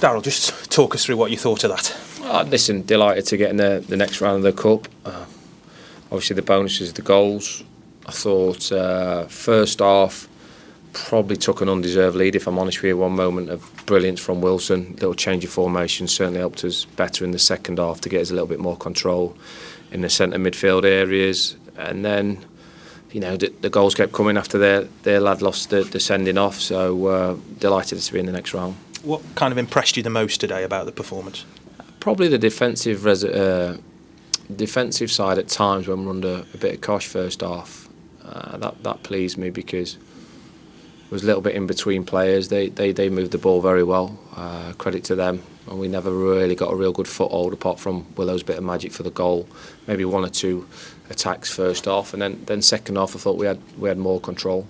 Darrell, just talk us through what you thought of that. Listen, delighted to get in the next round of the Cup. Obviously the bonuses, the goals. I thought first half probably took an undeserved lead, if I'm honest with you. One moment of brilliance from Wilson, little change of formation certainly helped us better in the second half to get us a little bit more control in the centre midfield areas. And then, the goals kept coming after their lad lost the sending off, so delighted to be in the next round. What kind of impressed you the most today about the performance? Probably the defensive side at times when we're under a bit of cosh first half. That pleased me because it was a little bit in between players. They moved the ball very well. Credit to them. And we never really got a real good foothold apart from Willow's bit of magic for the goal. Maybe one or two attacks first half, and then second half I thought we had more control.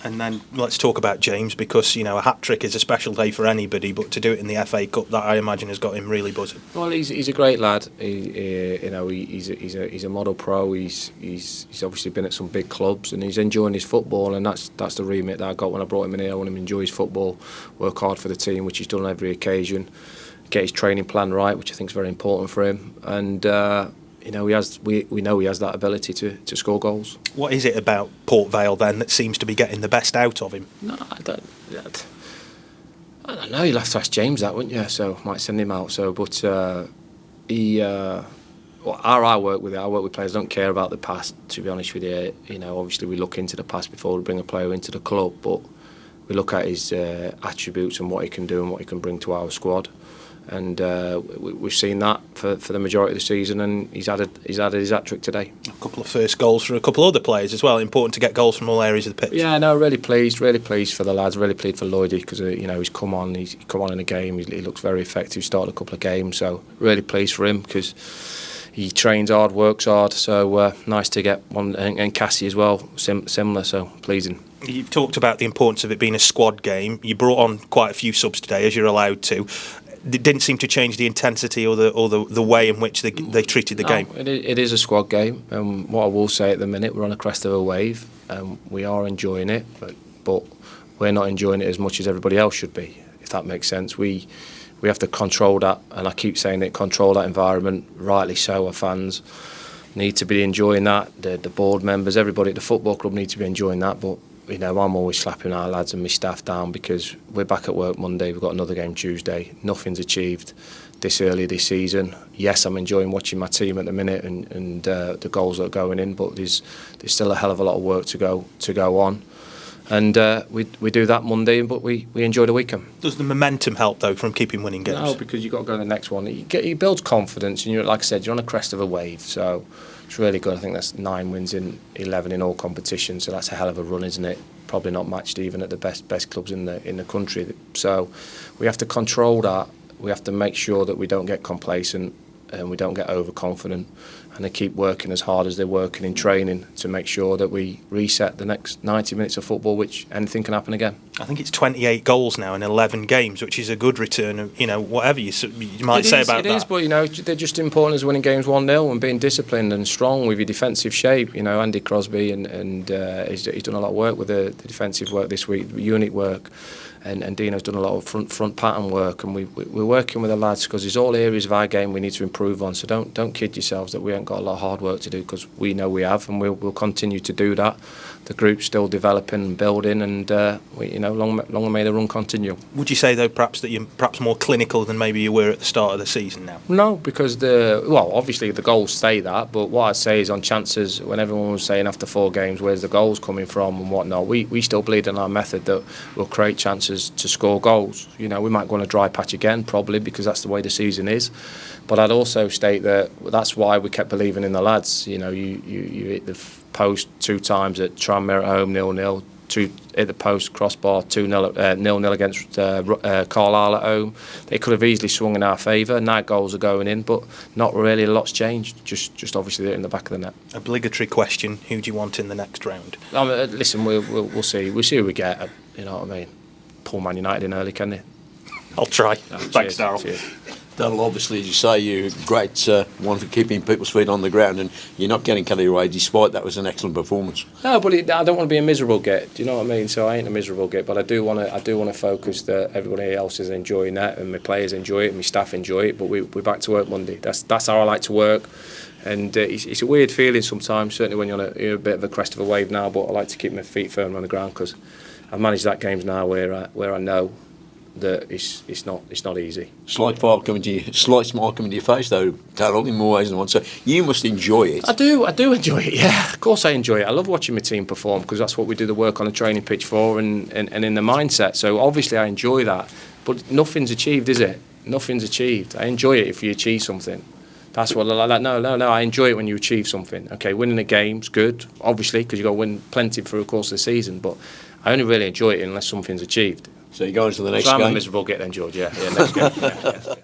And then let's talk about James, because a hat trick is a special day for anybody, but to do it in the FA Cup, that I imagine has got him really buzzing. Well, he's a great lad. He's a model pro. He's obviously been at some big clubs and he's enjoying his football, and that's the remit that I got when I brought him in here. I want him to enjoy his football, work hard for the team, which he's done on every occasion, get his training plan right, which I think is very important for him, and we know he has that ability to score goals. What is it about Port Vale then that seems to be getting the best out of him? No, I don't know. You'll have to ask James that, wouldn't you? So might send him out. But I work with players. I don't care about the past, to be honest with you. Obviously we look into the past before we bring a player into the club, but we look at his attributes and what he can do and what he can bring to our squad. And we've seen that for the majority of the season, and he's added his hat-trick today. A couple of first goals for a couple of other players as well. Important to get goals from all areas of the pitch. Yeah, no, really pleased for the lads. Really pleased for Lloydie because he's come on in a game. He looks very effective. Started a couple of games, so really pleased for him because he trains hard, works hard. So nice to get one, and Cassie as well, similar. So pleasing. You've talked about the importance of it being a squad game. You brought on quite a few subs today, as you're allowed to. It didn't seem to change the intensity or the way in which they treated the game. It is a squad game, and what I will say at the minute, we're on a crest of a wave, and we are enjoying it, but we're not enjoying it as much as everybody else should be, if that makes sense. We have to control that, and I keep saying it, control that environment, rightly so. Our fans need to be enjoying that, the board members, everybody at the football club need to be enjoying that, but I'm always slapping our lads and my staff down because we're back at work Monday, we've got another game Tuesday, nothing's achieved this early this season. Yes, I'm enjoying watching my team at the minute and the goals that are going in, but there's still a hell of a lot of work to go on. And we do that Monday, but we enjoy the weekend. Does the momentum help though from keeping winning games? No, because you've got to go to the next one. It builds confidence, and like I said, you're on a crest of a wave, so it's really good. I think that's 9 wins in 11 in all competitions, so that's a hell of a run, isn't it? Probably not matched even at the best clubs in the country. So we have to control that. We have to make sure that we don't get complacent and we don't get overconfident, and they keep working as hard as they're working in training to make sure that we reset the next 90 minutes of football, which anything can happen again. I think it's 28 goals now in 11 games, which is a good return of, whatever you might say about that. It is, but they're just important as winning games 1-0 and being disciplined and strong with your defensive shape. Andy Crosby and he's done a lot of work with the defensive work this week, unit work. And Dino's done a lot of front pattern work, and we're working with the lads because there's all areas of our game we need to improve on. So don't kid yourselves that we haven't got a lot of hard work to do, because we know we have, and we'll continue to do that. The group's still developing and building, and long may the run continue. Would you say though perhaps that you're more clinical than maybe you were at the start of the season now? No, because obviously the goals say that, but what I'd say is on chances, when everyone was saying after 4 games where's the goals coming from and whatnot, we still believe in our method that we'll create chances to score goals. We might go on a dry patch again, probably, because that's the way the season is. But I'd also state that's why we kept believing in the lads. You hit the post 2 times at Tranmere at home, 0-0. 2 hit the post, crossbar, 2-0, 0-0 against Carlisle at home. They could have easily swung in our favour. Now goals are going in, but not really a lot's changed. Just obviously they're in the back of the net. Obligatory question: who do you want in the next round? Listen, we'll see. We'll see who we get. You know what I mean? Pull Man United in early, can they? I'll try. Thanks, Darrell. That'll obviously, as you say, you're a great one for keeping people's feet on the ground, and you're not getting carried away. Despite that, was an excellent performance. No, but I don't want to be a miserable git. Do you know what I mean? So I ain't a miserable git, but I do want to focus that everybody else is enjoying that, and my players enjoy it, and my staff enjoy it. But we're back to work Monday. That's how I like to work, and it's a weird feeling sometimes. Certainly when you're a bit of a crest of a wave now, but I like to keep my feet firm on the ground because I've managed that games now where I know that it's not easy. Slight smile coming to your face, though, Darrell, in more ways than one. So you must enjoy it. I do enjoy it. Yeah, of course I enjoy it. I love watching my team perform because that's what we do the work on the training pitch for, and in the mindset. So obviously I enjoy that, but nothing's achieved, is it? Nothing's achieved. I enjoy it if you achieve something. That's what I like. No. I enjoy it when you achieve something. Okay, winning a game's good, obviously, because you got to win plenty through the course of the season. But I only really enjoy it unless something's achieved. So you go into the next game. game. I'm a miserable git then, George. Yeah, next game. Yeah.